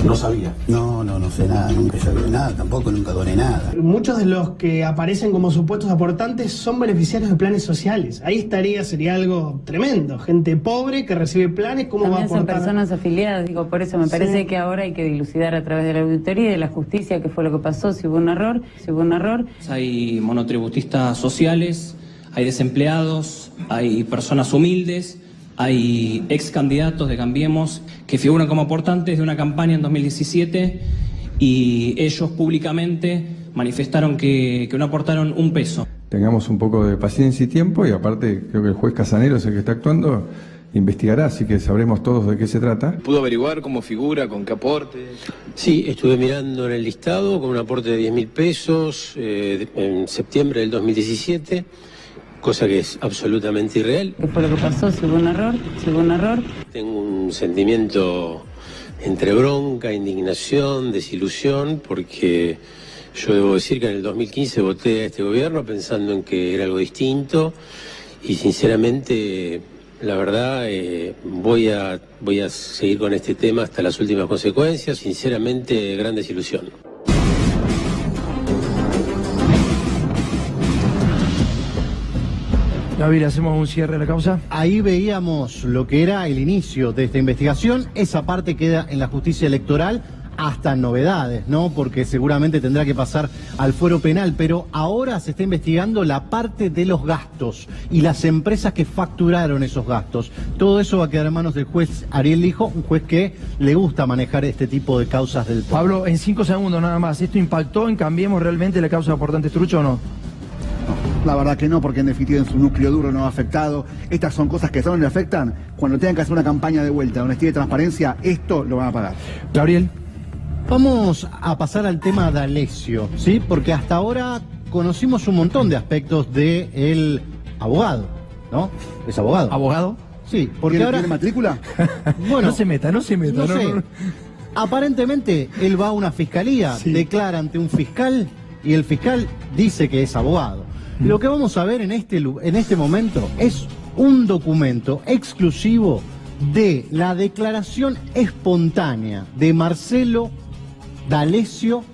¿No sabía? No sé nada, nunca sabía nada, tampoco nunca doné nada. Muchos de los que aparecen como supuestos aportantes son beneficiarios de planes sociales. Ahí sería algo tremendo. Gente pobre que recibe planes, ¿cómo También va a aportar? son personas afiliadas, por eso me parece que ahora hay que dilucidar a través de la auditoría y de la justicia qué fue lo que pasó, si hubo un error. Hay monotributistas sociales, hay desempleados, hay personas humildes, hay ex candidatos de Cambiemos que figuran como aportantes de una campaña en 2017 y ellos públicamente manifestaron que no aportaron un peso. Tengamos un poco de paciencia y tiempo, y aparte creo que el juez Casanero es el que está actuando, investigará, así que sabremos todos de qué se trata. ¿Pudo averiguar cómo figura, con qué aporte? Sí, estuve mirando en el listado con un aporte de 10.000 pesos en septiembre del 2017. Cosa que es absolutamente irreal. ¿Qué fue lo que pasó? Si hubo un error. Tengo un sentimiento entre bronca, indignación, desilusión, porque yo debo decir que en el 2015 voté a este gobierno pensando en que era algo distinto y sinceramente, la verdad, voy a seguir con este tema hasta las últimas consecuencias. Sinceramente, gran desilusión. Gaby, ¿le hacemos un cierre a la causa? Ahí veíamos lo que era el inicio de esta investigación. Esa parte queda en la justicia electoral hasta novedades, ¿no? Porque seguramente tendrá que pasar al fuero penal, pero ahora se está investigando la parte de los gastos y las empresas que facturaron esos gastos. Todo eso va a quedar en manos del juez Ariel Lijo, un juez que le gusta manejar este tipo de causas del pueblo. Pablo, en 5 segundos nada más, ¿esto impactó en Cambiemos realmente la causa de aportantes truchos o no? La verdad que no, porque en definitiva en su núcleo duro no ha afectado. Estas son cosas que solo le afectan cuando tengan que hacer una campaña de vuelta, donde esté de transparencia, esto lo van a pagar. Gabriel. Vamos a pasar al tema de Alessio, ¿sí? Porque hasta ahora conocimos un montón de aspectos del abogado, ¿no? Es abogado. ¿Abogado? Sí, porque ahora... ¿Tiene matrícula? Bueno, no se meta. No sé. Aparentemente, él va a una fiscalía, declara ante un fiscal y el fiscal dice que es abogado. Lo que vamos a ver en este momento es un documento exclusivo de la declaración espontánea de Marcelo D'Alessio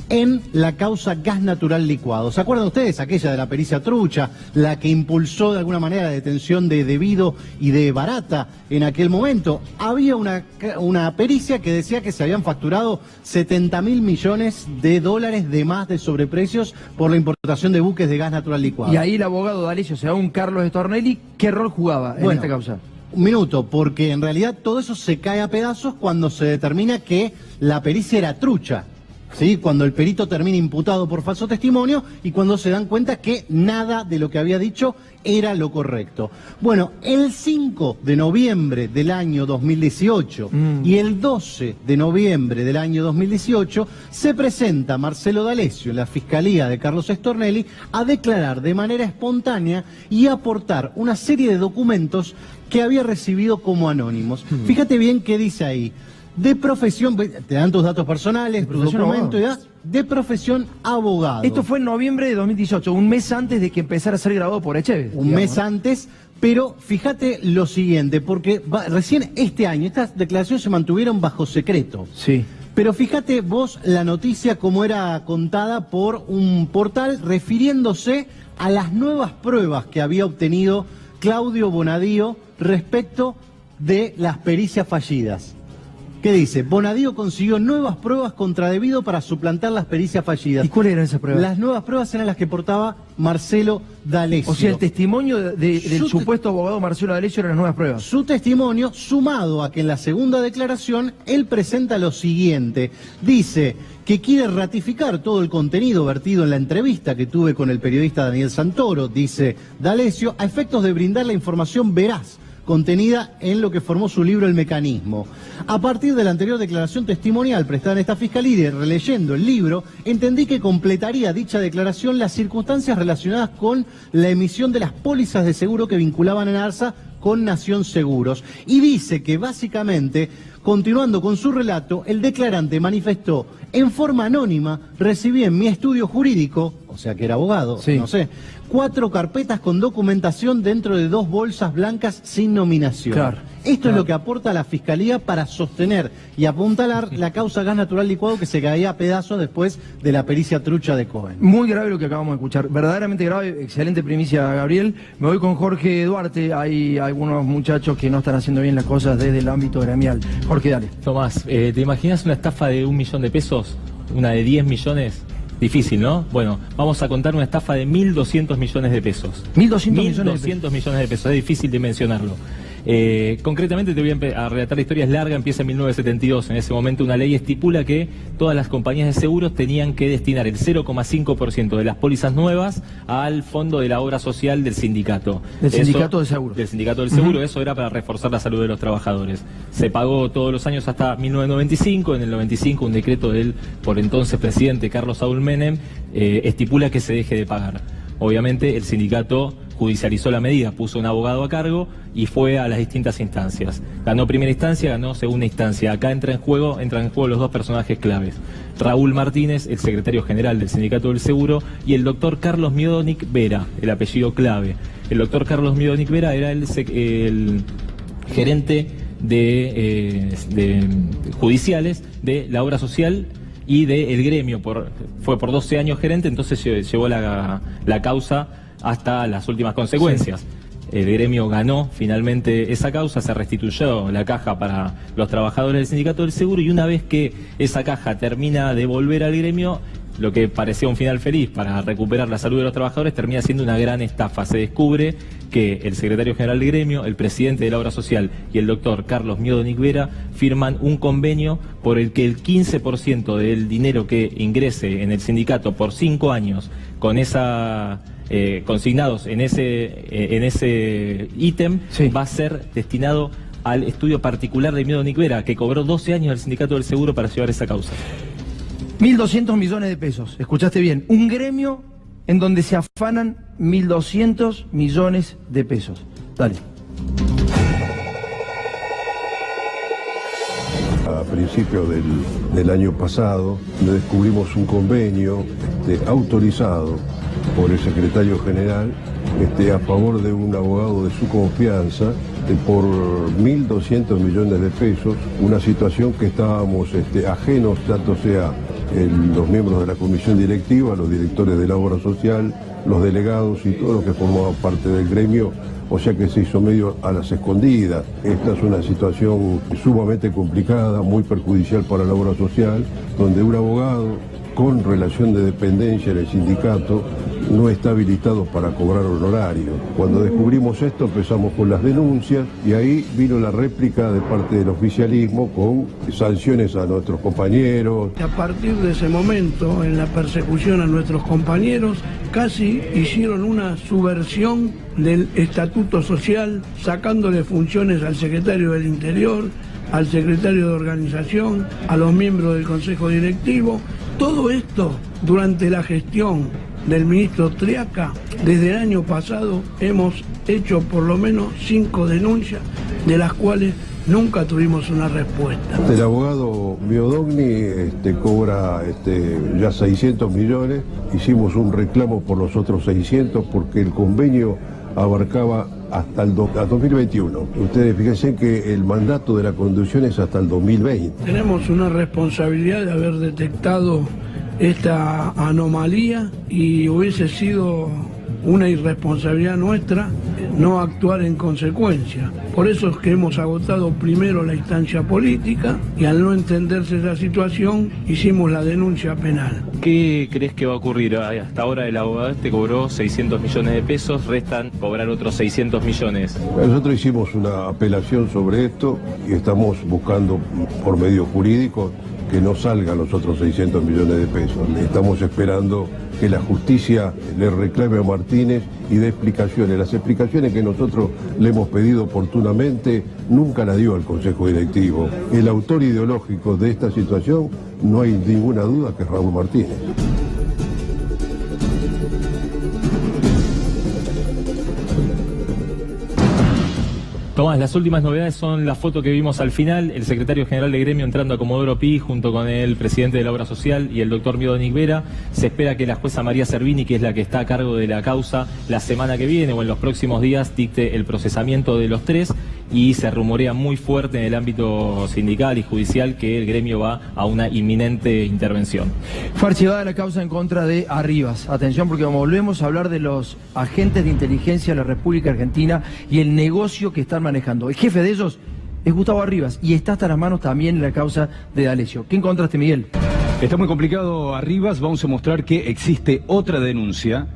en la causa gas natural licuado. ¿Se acuerdan ustedes? Aquella de la pericia trucha, la que impulsó de alguna manera la detención de Devido y de Barata en aquel momento. Había una pericia que decía que se habían facturado 70.000 millones de dólares de más de sobreprecios por la importación de buques de gas natural licuado. Y ahí el abogado D'Alessio, según Carlos Stornelli, ¿qué rol jugaba en esta causa? Un minuto, porque en realidad todo eso se cae a pedazos cuando se determina que la pericia era trucha. ¿Sí? Cuando el perito termina imputado por falso testimonio y cuando se dan cuenta que nada de lo que había dicho era lo correcto. Bueno, el 5 de noviembre del año 2018 y el 12 de noviembre del año 2018 se presenta Marcelo D'Alessio en la Fiscalía de Carlos Stornelli a declarar de manera espontánea y aportar una serie de documentos que había recibido como anónimos. Fíjate bien qué dice ahí. De profesión, te dan tus datos personales, tu documento, de profesión abogado. Esto fue en noviembre de 2018, un mes antes de que empezara a ser grabado por Echeve. Un mes antes, pero fíjate lo siguiente, porque recién este año estas declaraciones se mantuvieron bajo secreto. Sí. Pero fíjate vos la noticia como era contada por un portal refiriéndose a las nuevas pruebas que había obtenido Claudio Bonadío respecto de las pericias fallidas. ¿Qué dice? Bonadío consiguió nuevas pruebas contra Devido para suplantar las pericias fallidas. ¿Y cuáles eran esas pruebas? Las nuevas pruebas eran las que portaba Marcelo D'Alessio. O sea, el testimonio del supuesto abogado Marcelo D'Alessio eran las nuevas pruebas. Su testimonio, sumado a que en la segunda declaración él presenta lo siguiente. Dice que quiere ratificar todo el contenido vertido en la entrevista que tuve con el periodista Daniel Santoro, dice D'Alessio, a efectos de brindar la información veraz contenida en lo que formó su libro El Mecanismo. A partir de la anterior declaración testimonial prestada en esta fiscalía y releyendo el libro, entendí que completaría dicha declaración las circunstancias relacionadas con la emisión de las pólizas de seguro que vinculaban a Arsa con Nación Seguros. Y dice que básicamente, continuando con su relato, el declarante manifestó: en forma anónima recibí en mi estudio jurídico, o sea que era abogado, no sé, 4 carpetas con documentación dentro de 2 bolsas blancas sin nominación. Esto es lo que aporta la Fiscalía para sostener y apuntalar la causa gas natural licuado que se caía a pedazos después de la pericia trucha de Cohen. Muy grave lo que acabamos de escuchar, verdaderamente grave, excelente primicia, Gabriel. Me voy con Jorge Duarte, hay algunos muchachos que no están haciendo bien las cosas desde el ámbito gremial. Jorge, dale. Tomás, ¿te imaginas una estafa de 1 millón de pesos? ¿Una de 10 millones? Difícil, ¿no? Bueno, vamos a contar una estafa de 1.200 millones de pesos. 1.200 millones de pesos, es difícil de mencionarlo. Concretamente te voy a relatar la historia, es larga, empieza en 1972. En ese momento una ley estipula que todas las compañías de seguros tenían que destinar el 0,5% de las pólizas nuevas al fondo de la obra social del sindicato. Del sindicato de seguros. Del sindicato del seguro, eso era para reforzar la salud de los trabajadores. Se pagó todos los años hasta 1995, en el 95 un decreto del por entonces presidente Carlos Saúl Menem estipula que se deje de pagar. Obviamente el sindicato judicializó la medida, puso un abogado a cargo y fue a las distintas instancias. Ganó primera instancia, ganó segunda instancia. Acá entran en juego los 2 personajes claves. Raúl Martínez, el secretario general del Sindicato del Seguro, y el doctor Carlos Miodonic Vera, el apellido clave. El doctor Carlos Miodonic Vera era el gerente de judiciales de la obra social y del gremio. Fue por 12 años gerente, entonces llevó la causa hasta las últimas consecuencias. El gremio ganó finalmente esa causa, se restituyó la caja para los trabajadores del sindicato del seguro y una vez que esa caja termina de volver al gremio, lo que parecía un final feliz para recuperar la salud de los trabajadores termina siendo una gran estafa. Se descubre que el secretario general del gremio, el presidente de la obra social y el doctor Carlos Miodonic Vera firman un convenio por el que el 15% del dinero que ingrese en el sindicato por 5 años con esa consignados en ese ítem va a ser destinado al estudio particular de Miodonic Vera, que cobró 12 años del sindicato del seguro para llevar esa causa. 1.200 millones de pesos, escuchaste bien, un gremio en donde se afanan 1.200 millones de pesos. Dale. a principios del año pasado, donde descubrimos un convenio autorizado por el secretario general a favor de un abogado de su confianza por 1.200 millones de pesos, una situación que estábamos ajenos, tanto sea los miembros de la comisión directiva, los directores de la obra social, los delegados y todos los que formaban parte del gremio, o sea que se hizo medio a las escondidas. Esta es una situación sumamente complicada, muy perjudicial para la obra social, donde un abogado con relación de dependencia en el sindicato no está habilitado para cobrar honorario. Cuando descubrimos esto empezamos con las denuncias y ahí vino la réplica de parte del oficialismo con sanciones a nuestros compañeros. A partir de ese momento, en la persecución a nuestros compañeros, casi hicieron una subversión del estatuto social, sacándole funciones al secretario del Interior, al secretario de organización, a los miembros del Consejo Directivo. Todo esto durante la gestión del ministro Triaca. Desde el año pasado hemos hecho por lo menos 5 denuncias, de las cuales nunca tuvimos una respuesta. El abogado Miodogni cobra ya 600 millones, hicimos un reclamo por los otros 600 porque el convenio abarcaba hasta el 2021. Ustedes fíjense que el mandato de la conducción es hasta el 2020. Tenemos una responsabilidad de haber detectado esta anomalía y hubiese sido una irresponsabilidad nuestra no actuar en consecuencia. Por eso es que hemos agotado primero la instancia política y al no entenderse esa situación hicimos la denuncia penal. ¿Qué crees que va a ocurrir? Hasta ahora el abogado cobró 600 millones de pesos, restan cobrar otros 600 millones. Nosotros hicimos una apelación sobre esto y estamos buscando por medio jurídico que no salgan los otros 600 millones de pesos. Estamos esperando que la justicia le reclame a Martínez y dé explicaciones. Las explicaciones que nosotros le hemos pedido oportunamente nunca las dio al Consejo Directivo. El autor ideológico de esta situación no hay ninguna duda que es Raúl Martínez. Tomás, las últimas novedades son la foto que vimos al final, el secretario general de gremio entrando a Comodoro Pi junto con el presidente de la obra social y el doctor Miodogni Vera. Se espera que la jueza María Servini, que es la que está a cargo de la causa, la semana que viene o en los próximos días dicte el procesamiento de los tres, y se rumorea muy fuerte en el ámbito sindical y judicial que el gremio va a una inminente intervención. Fue archivada la causa en contra de Arribas. Atención, porque volvemos a hablar de los agentes de inteligencia de la República Argentina y el negocio que están manejando. El jefe de ellos es Gustavo Arribas y está hasta las manos también en la causa de D'Alessio. ¿Qué encontraste, Miguel? Está muy complicado Arribas. Vamos a mostrar que existe otra denuncia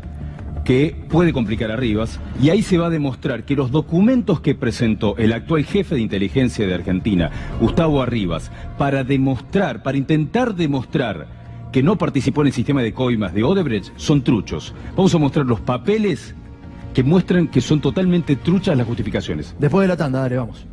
que puede complicar a Arribas, y ahí se va a demostrar que los documentos que presentó el actual jefe de inteligencia de Argentina, Gustavo Arribas, para intentar demostrar que no participó en el sistema de coimas de Odebrecht, son truchos. Vamos a mostrar los papeles que muestran que son totalmente truchas las justificaciones. Después de la tanda, dale, vamos.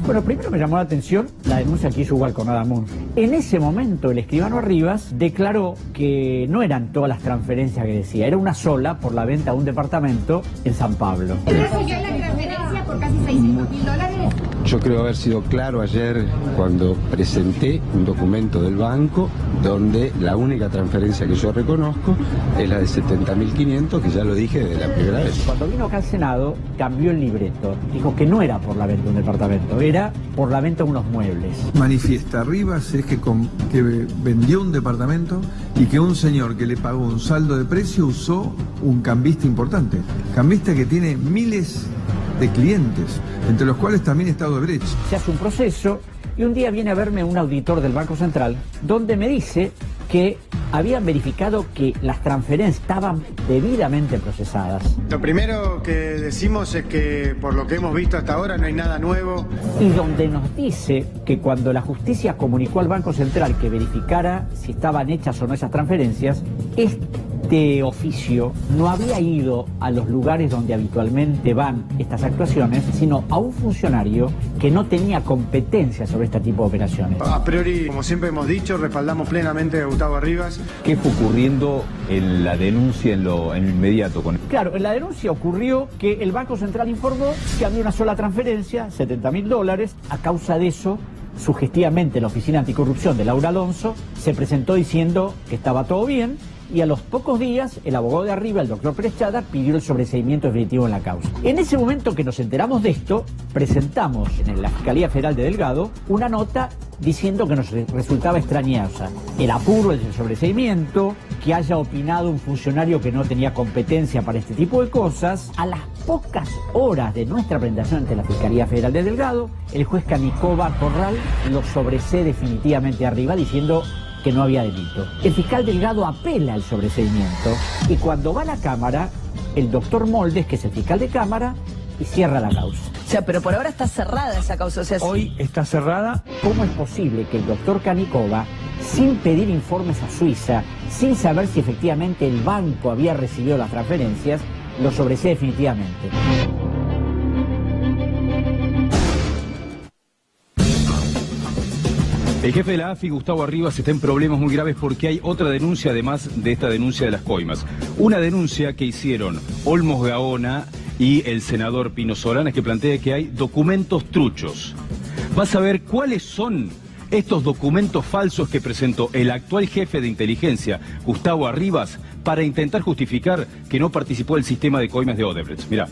Bueno, primero me llamó la atención la denuncia que hizo Walcott Adamun. En ese momento el escribano Arribas declaró que no eran todas las transferencias que decía, era una sola por la venta de un departamento en San Pablo. ¿Recibió la transferencia por casi $600.000? Yo creo haber sido claro ayer cuando presenté un documento del banco donde la única transferencia que yo reconozco es la de 70.500, que ya lo dije de la primera vez. Cuando vino acá al Senado cambió el libreto, dijo que no era por la venta de un departamento, era por la venta de unos muebles. Manifiesta Arribas es que vendió un departamento y que un señor que le pagó un saldo de precio usó un cambista importante, cambista que tiene miles de clientes, entre los cuales también está Odebrecht. Se hace un proceso y un día viene a verme un auditor del Banco Central donde me dice que habían verificado que las transferencias estaban debidamente procesadas. Lo primero que decimos es que por lo que hemos visto hasta ahora no hay nada nuevo. Y donde nos dice que cuando la justicia comunicó al Banco Central que verificara si estaban hechas o no esas transferencias, este oficio no había ido a los lugares donde habitualmente van estas actuaciones, sino a un funcionario que no tenía competencia sobre este tipo de operaciones. A priori, como siempre hemos dicho, respaldamos plenamente a Gustavo Arribas. ¿Qué fue ocurriendo en la denuncia en lo inmediato? Claro, en la denuncia ocurrió que el Banco Central informó que había una sola transferencia, $70.000. A causa de eso, sugestivamente la Oficina Anticorrupción de Laura Alonso se presentó diciendo que estaba todo bien, y a los pocos días el abogado de Arriba, el doctor Pérez Chada, pidió el sobreseimiento definitivo en la causa. En ese momento que nos enteramos de esto, presentamos en la Fiscalía Federal de Delgado una nota diciendo que nos resultaba extrañosa el apuro del sobreseimiento, que haya opinado un funcionario que no tenía competencia para este tipo de cosas. A las pocas horas de nuestra presentación ante la Fiscalía Federal de Delgado, el juez Canicova Corral lo sobresee definitivamente Arriba, diciendo que no había delito. El fiscal Delgado apela al sobreseimiento y cuando va a la Cámara, el doctor Moldes, que es el fiscal de Cámara, y cierra la causa. O sea, pero por ahora está cerrada esa causa. O sea, hoy está cerrada. ¿Cómo es posible que el doctor Canicova, sin pedir informes a Suiza, sin saber si efectivamente el banco había recibido las transferencias, lo sobresee definitivamente? El jefe de la AFI, Gustavo Arribas, está en problemas muy graves porque hay otra denuncia además de esta denuncia de las coimas. Una denuncia que hicieron Olmos Gaona y el senador Pino Solanas, que plantea que hay documentos truchos. Vas a ver cuáles son estos documentos falsos que presentó el actual jefe de inteligencia, Gustavo Arribas, para intentar justificar que no participó del sistema de coimas de Odebrecht. Mirá.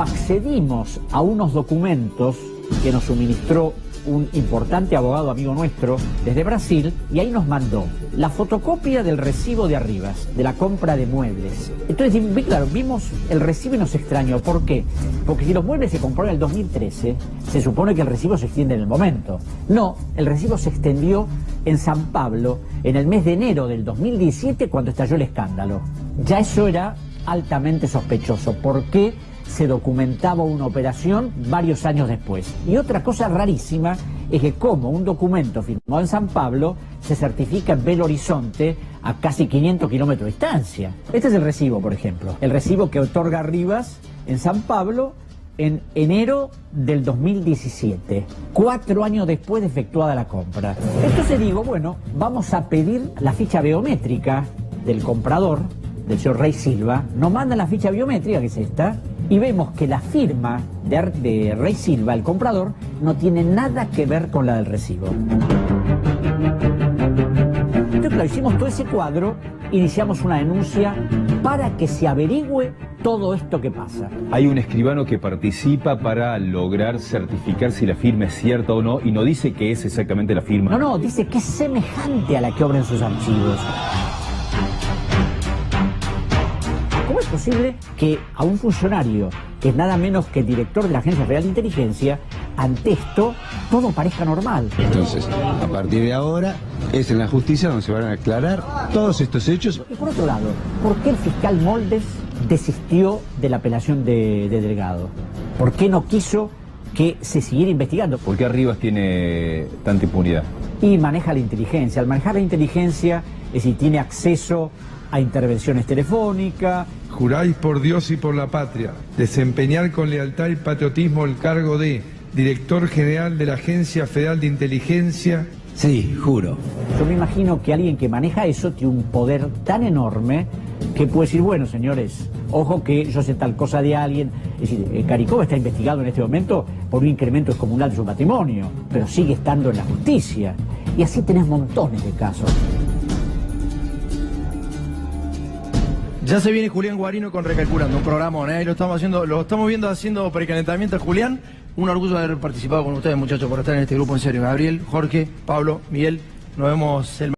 Accedimos a unos documentos que nos suministró un importante abogado amigo nuestro desde Brasil, y ahí nos mandó la fotocopia del recibo de Arribas, de la compra de muebles. Entonces, claro, vimos el recibo y nos extrañó. ¿Por qué? Porque si los muebles se compraron en el 2013, se supone que el recibo se extiende en el momento. No, el recibo se extendió en San Pablo en el mes de enero del 2017, cuando estalló el escándalo. Ya eso era altamente sospechoso. ¿Por qué se documentaba una operación varios años después? Y otra cosa rarísima es que como un documento firmado en San Pablo se certifica en Belo Horizonte, a casi 500 kilómetros de distancia. Este es el recibo, por ejemplo. El recibo que otorga Arribas en San Pablo en enero del 2017, 4 años después de efectuada la compra. Entonces digo, bueno, vamos a pedir la ficha biométrica del comprador, del señor Rey Silva. Nos mandan la ficha biométrica, que es esta, y vemos que la firma de Rey Silva, el comprador, no tiene nada que ver con la del recibo. Entonces, claro, hicimos todo ese cuadro, iniciamos una denuncia para que se averigüe todo esto que pasa. Hay un escribano que participa para lograr certificar si la firma es cierta o no, y no dice que es exactamente la firma. No, dice que es semejante a la que obra en sus archivos. ¿Cómo es posible que a un funcionario, que es nada menos que el director de la Agencia Federal de Inteligencia, ante esto todo parezca normal? Entonces, a partir de ahora, es en la justicia donde se van a aclarar todos estos hechos. Y por otro lado, ¿por qué el fiscal Moldes desistió de la apelación de Delgado? ¿Por qué no quiso que se siguiera investigando? ¿Por qué Arribas tiene tanta impunidad? Y maneja la inteligencia. Al manejar la inteligencia, es decir, tiene acceso a intervenciones telefónicas. Juráis por Dios y por la patria desempeñar con lealtad y patriotismo el cargo de Director General de la Agencia Federal de Inteligencia. Sí, juro. Yo me imagino que alguien que maneja eso tiene un poder tan enorme que puede decir, bueno, señores, ojo que yo sé tal cosa de alguien. Es decir, Canicova está investigado en este momento por un incremento descomunal de su patrimonio, pero sigue estando en la justicia. Y así tenés montones de casos. Ya se viene Julián Guarino con Recalculando, un programón, lo estamos viendo haciendo precalentamiento a Julián. Un orgullo de haber participado con ustedes, muchachos, por estar en este grupo, en serio. Gabriel, Jorge, Pablo, Miguel, nos vemos el